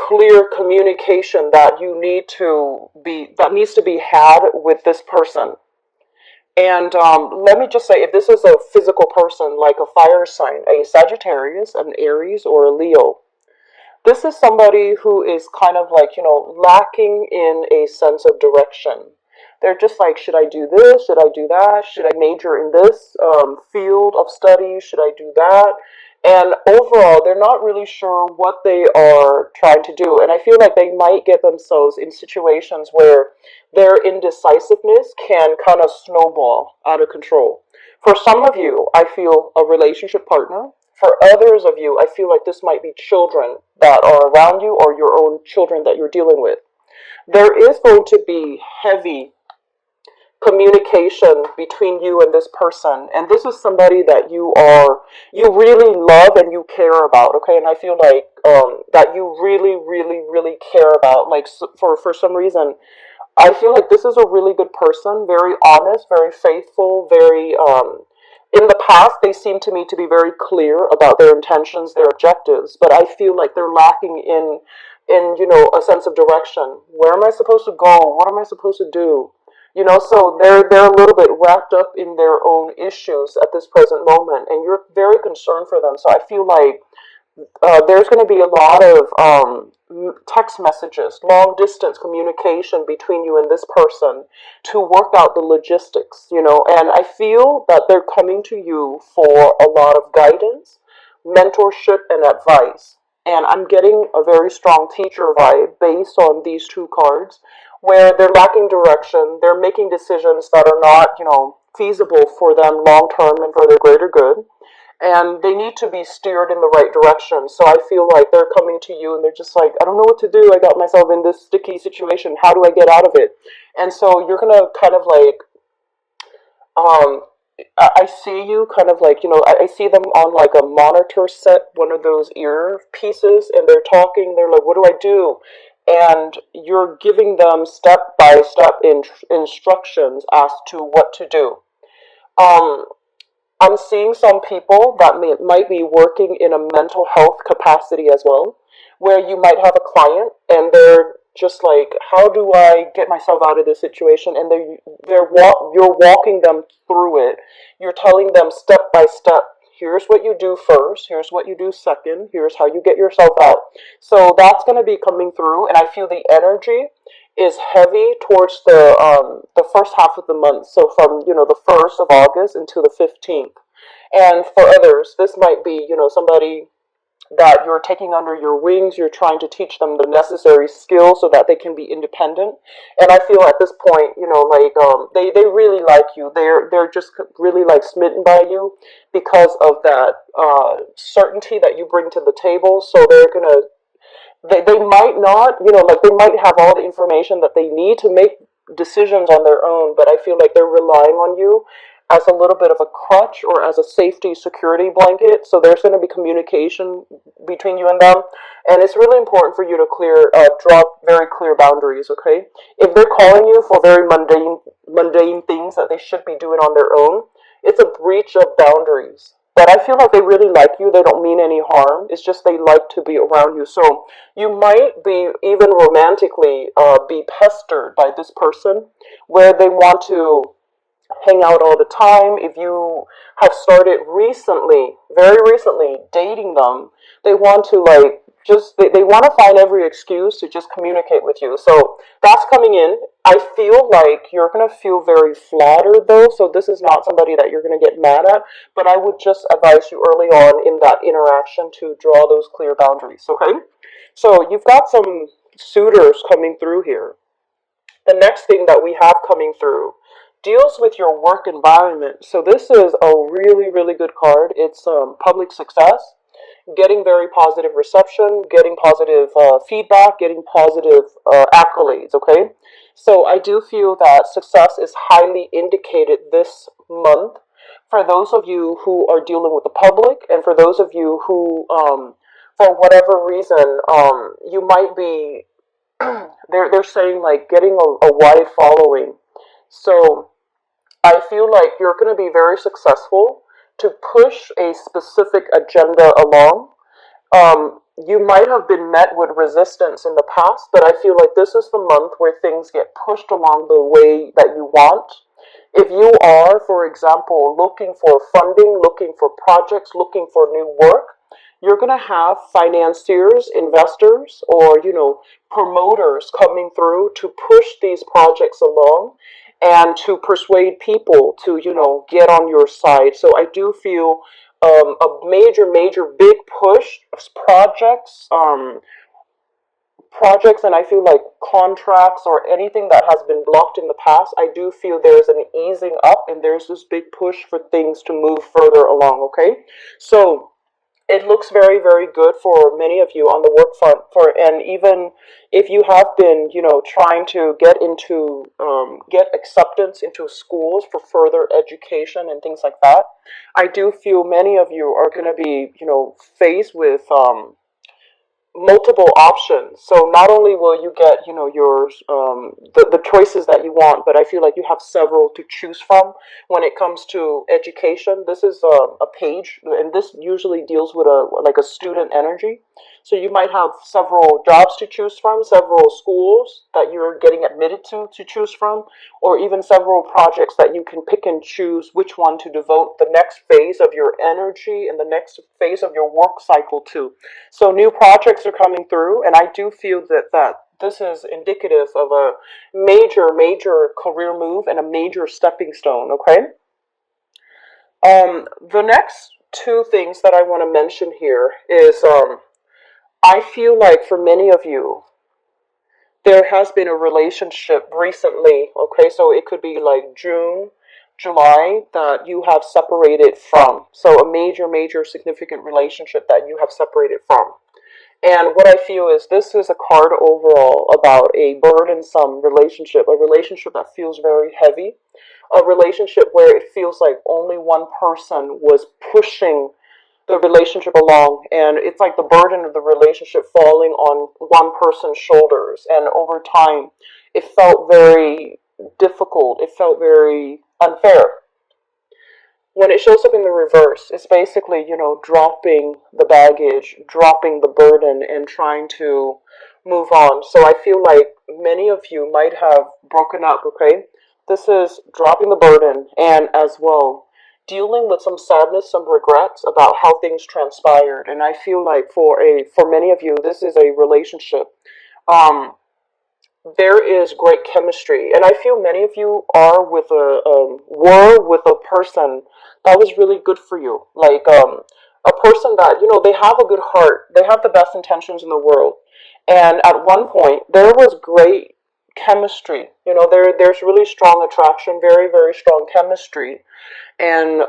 clear communication that that needs to be had with this person. And let me just say, if this is a physical person, like a fire sign, a Sagittarius, an Aries, or a Leo, this is somebody who is kind of like, lacking in a sense of direction. They're just like, should I do this? Should I do that? Should I major in this field of study? Should I do that? And overall, they're not really sure what they are trying to do. And I feel like they might get themselves in situations where their indecisiveness can kind of snowball out of control. For some of you, I feel a relationship partner. For others of you, I feel like this might be children that are around you or your own children that you're dealing with. There is going to be heavy communication between you and this person, and this is somebody that you really love and you care about, okay? And I feel like that you really really care about, like, for some reason I feel like this is a really good person, very honest, very faithful, very in the past they seem to me to be very clear about their intentions, their objectives, but I feel like they're lacking in a sense of direction. Where am I supposed to go? What am I supposed to do? So they're a little bit wrapped up in their own issues at this present moment, and you're very concerned for them. So I feel like there's going to be a lot of text messages, long distance communication between you and this person to work out the logistics. And I feel that they're coming to you for a lot of guidance, mentorship, and advice. And I'm getting a very strong teacher vibe based on these two cards, where they're lacking direction, they're making decisions that are not feasible for them long term and for their greater good, and they need to be steered in the right direction. So I feel like they're coming to you and they're just like, I don't know what to do. I got myself in this sticky situation. How do I get out of it? And so you're gonna kind of like, um, I see you kind of like, I see them on like a monitor set, one of those ear pieces, and they're talking. They're like, what do I do? And you're giving them step by step instructions as to what to do. Um, I'm seeing some people that might be working in a mental health capacity as well, where you might have a client and they're just like, how do I get myself out of this situation? And you're walking them through it. You're telling them step by step. Here's what you do first. Here's what you do second. Here's how you get yourself out. So that's going to be coming through, and I feel the energy is heavy towards the first half of the month. So from the 1st of August until the 15th. And for others, this might be somebody that you're taking under your wings. You're trying to teach them the necessary skills so that they can be independent. And I feel at this point, like they really like you. They're just really like smitten by you because of that certainty that you bring to the table. So they might not, like they might have all the information that they need to make decisions on their own, but I feel like they're relying on you as a little bit of a crutch or as a safety security blanket. So there's going to be communication between you and them, and it's really important for you to draw very clear boundaries. Okay, if they're calling you for very mundane things that they should be doing on their own, it's a breach of boundaries. But I feel like they really like you. They don't mean any harm. It's just they like to be around you. So you might be even romantically be pestered by this person, where they want to hang out all the time. If you have started recently, very recently, dating them, they want to like they want to find every excuse to just communicate with you. So that's coming in. I feel like you're going to feel very flattered though, so this is not somebody that you're going to get mad at, but I would just advise you early on in that interaction to draw those clear boundaries, okay? So you've got some suitors coming through here. The next thing that we have coming through deals with your work environment. So this is a really, really good card. It's public success, getting very positive reception, getting positive feedback, getting positive accolades, okay? So I do feel that success is highly indicated this month for those of you who are dealing with the public, and for those of you who, for whatever reason, you might be, they're saying like getting a wide following. So I feel like you're going to be very successful to push a specific agenda along. you might have been met with resistance in the past, but I feel like this is the month where things get pushed along the way that you want. If you are, for example, looking for funding, looking for projects, looking for new work, you're going to have financiers, investors, or, promoters coming through to push these projects along and to persuade people to, get on your side. So I do feel a major, major, big push of projects, and I feel like contracts or anything that has been blocked in the past, I do feel there's an easing up and there's this big push for things to move further along, okay? So it looks very, very good for many of you on the work front. And even if you have been, trying to get acceptance into schools for further education and things like that, I do feel many of you are going to be, faced with multiple options. So not only will you get, your the choices that you want, but I feel like you have several to choose from when it comes to education. This is a page, and this usually deals with a student energy. So you might have several jobs to choose from, several schools that you're getting admitted to choose from, or even several projects that you can pick and choose which one to devote the next phase of your energy and the next phase of your work cycle to. So new projects are coming through, and I do feel that this is indicative of a major, major career move and a major stepping stone, okay? The next two things that I want to mention here is I feel like for many of you, there has been a relationship recently, okay? So it could be like June, July that you have separated from. So a major, major significant relationship that you have separated from. And what I feel is this is a card overall about a burdensome relationship, a relationship that feels very heavy, a relationship where it feels like only one person was pushing the relationship along, and it's like the burden of the relationship falling on one person's shoulders. And over time, it felt very difficult, it felt very unfair. When it shows up in the reverse, it's basically, dropping the baggage, dropping the burden, and trying to move on. So I feel like many of you might have broken up, okay? This is dropping the burden and as well dealing with some sadness, some regrets about how things transpired. And I feel like for many of you, this is a relationship. Um, there is great chemistry, and I feel many of you were with a person that was really good for you, like a person that they have a good heart, they have the best intentions in the world, and at one point there was great chemistry. There's really strong attraction, very, very strong chemistry, and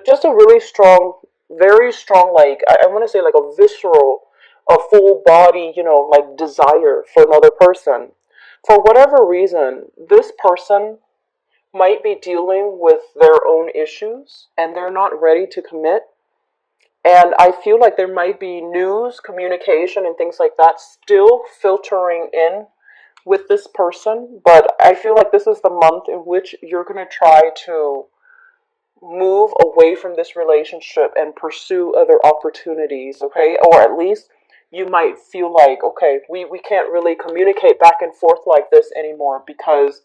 just a really strong, very strong, like I want to say like a visceral, a full body, like desire for another person. For whatever reason, this person might be dealing with their own issues and they're not ready to commit. And I feel like there might be news, communication, and things like that still filtering in with this person. But I feel like this is the month in which you're going to try to move away from this relationship and pursue other opportunities, okay? Or at least you might feel like, okay, we can't really communicate back and forth like this anymore because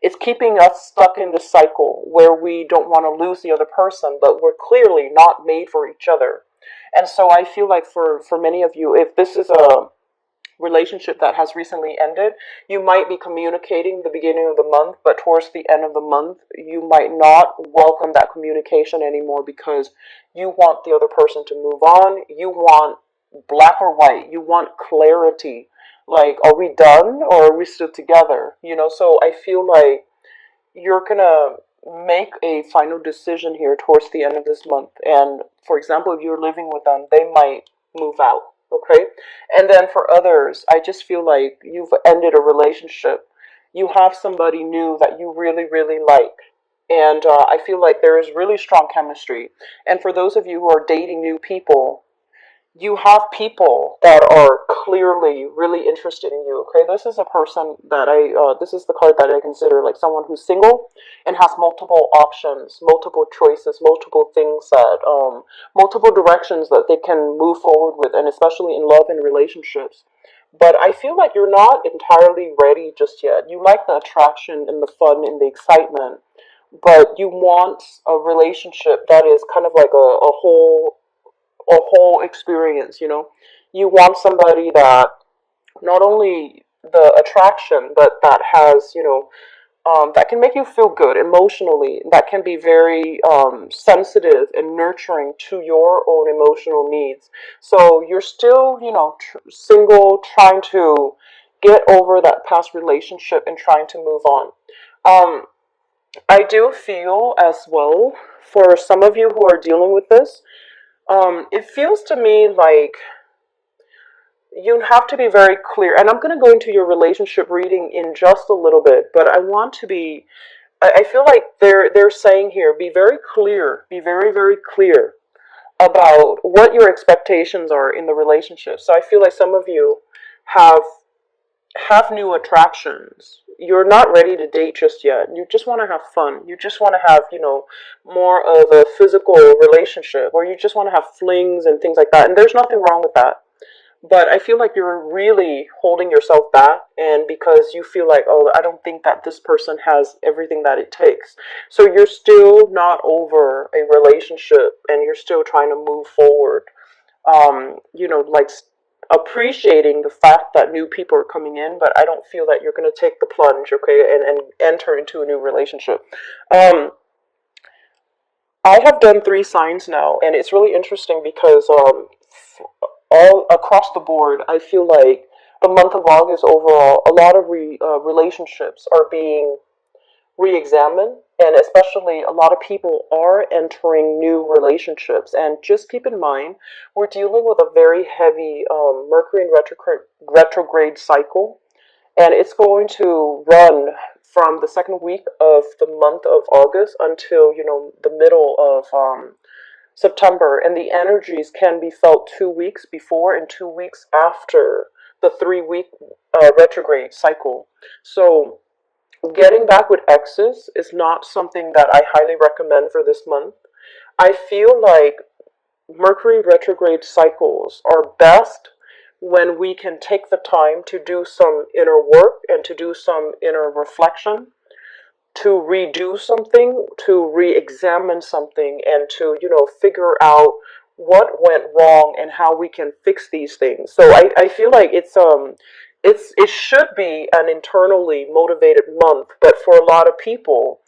it's keeping us stuck in this cycle where we don't want to lose the other person, but we're clearly not made for each other. And so I feel like for many of you, if this is a relationship that has recently ended, you might be communicating the beginning of the month, but towards the end of the month, you might not welcome that communication anymore because you want the other person to move on. You want black or white. You want clarity. Like, are we done or are we still together? So I feel like you're gonna make a final decision here towards the end of this month. And for example, if you're living with them, they might move out. Okay. And then for others, I just feel like you've ended a relationship. You have somebody new that you really, really like. And I feel like there is really strong chemistry. And for those of you who are dating new people, you have people that are clearly really interested in you. Okay, this is a person that this is the card that I consider like someone who's single and has multiple options, multiple choices, multiple things that, multiple directions that they can move forward with, and especially in love and relationships. But I feel like you're not entirely ready just yet. You like the attraction and the fun and the excitement, but you want a relationship that is kind of like a whole experience, you know? You want somebody that not only the attraction, but that has, that can make you feel good emotionally, that can be very sensitive and nurturing to your own emotional needs. So you're still, single, trying to get over that past relationship and trying to move on. Um, I do feel as well for some of you who are dealing with this, it feels to me like you have to be very clear. And I'm going to go into your relationship reading in just a little bit, but I want to be. I feel like they're saying here, be very clear, be very very clear about what your expectations are in the relationship. So I feel like some of you have have new attractions. You're not ready to date just yet. You just want to have fun. You just want to have, more of a physical relationship, or you just want to have flings and things like that. And there's nothing wrong with that. But I feel like you're really holding yourself back, and because you feel like, oh, I don't think that this person has everything that it takes. So you're still not over a relationship, and you're still trying to move forward. Like appreciating the fact that new people are coming in, but I don't feel that you're going to take the plunge, okay, and enter into a new relationship. Um, I have done three signs now, and it's really interesting because all across the board, I feel like the month of August overall, a lot of relationships are being re-examine, and especially a lot of people are entering new relationships. And just keep in mind, we're dealing with a very heavy Mercury in retrograde cycle, and it's going to run from the second week of the month of August until the middle of September, and the energies can be felt 2 weeks before and 2 weeks after the 3 week retrograde cycle. So getting back with exes is not something that I highly recommend for this month. I feel like Mercury retrograde cycles are best when we can take the time to do some inner work and to do some inner reflection, to redo something, to re-examine something, and to, figure out what went wrong and how we can fix these things. So I feel like it should be an internally motivated month, but for a lot of people,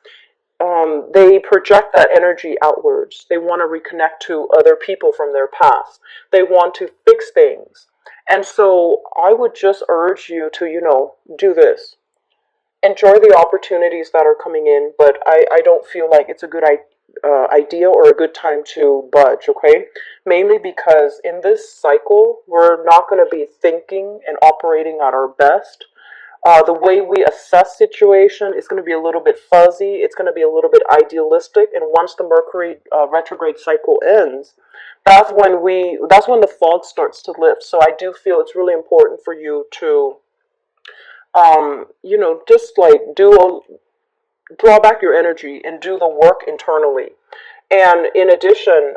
they project that energy outwards. They want to reconnect to other people from their past. They want to fix things. And so I would just urge you to, do this. Enjoy the opportunities that are coming in, but I don't feel like it's a good idea or a good time to budge, okay? Mainly because in this cycle, we're not going to be thinking and operating at our best. The way we assess situation is going to be a little bit fuzzy. It's going to be a little bit idealistic. And once the Mercury retrograde cycle ends, that's when the fog starts to lift. So I do feel it's really important for you to, just like draw back your energy and do the work internally. And in addition,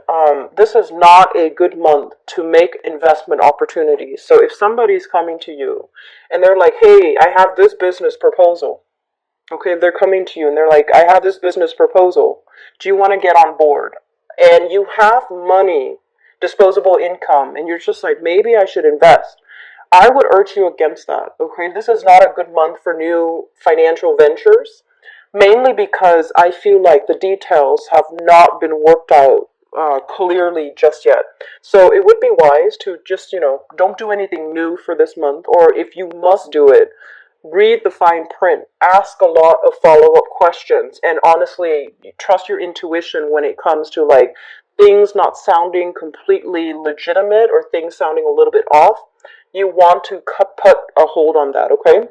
this is not a good month to make investment opportunities. So if somebody's coming to you and they're like, hey, I have this business proposal. Okay, they're coming to you and they're like, I have this business proposal. Do you want to get on board? And you have money, disposable income, and you're just like, maybe I should invest. I would urge you against that. Okay, this is not a good month for new financial ventures, mainly because I feel like the details have not been worked out clearly just yet. So it would be wise to just, don't do anything new for this month, or if you must do it, read the fine print, ask a lot of follow-up questions, and honestly, trust your intuition when it comes to like things not sounding completely legitimate or things sounding a little bit off. You want to put a hold on that, okay?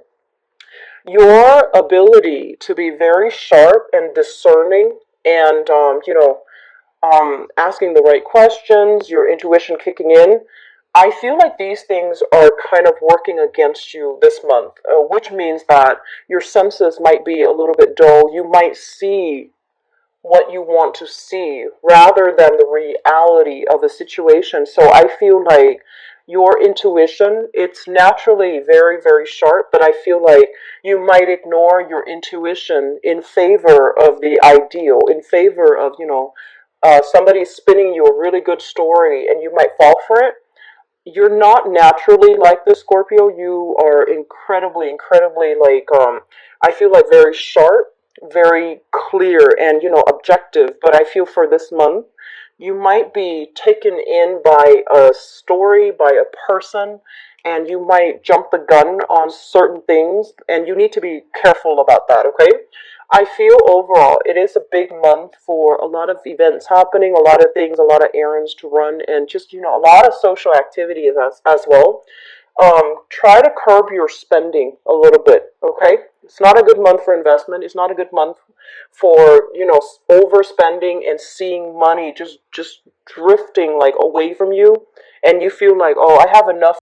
Your ability to be very sharp and discerning and, asking the right questions, your intuition kicking in, I feel like these things are kind of working against you this month, which means that your senses might be a little bit dull. You might see what you want to see rather than the reality of a situation. So I feel like your intuition, it's naturally very, very sharp, but I feel like you might ignore your intuition in favor of the ideal, in favor of, somebody spinning you a really good story and you might fall for it. You're not naturally like the Scorpio. You are incredibly, incredibly like I feel like very sharp, very clear and objective. But I feel for this month, you might be taken in by a story, by a person, and you might jump the gun on certain things, and you need to be careful about that, okay? I feel overall it is a big month for a lot of events happening, a lot of things, a lot of errands to run, and just, a lot of social activities as well. Try to curb your spending a little bit, okay? It's not a good month for investment. It's not a good month for, overspending and seeing money just drifting like away from you, and you feel like, oh, I have enough.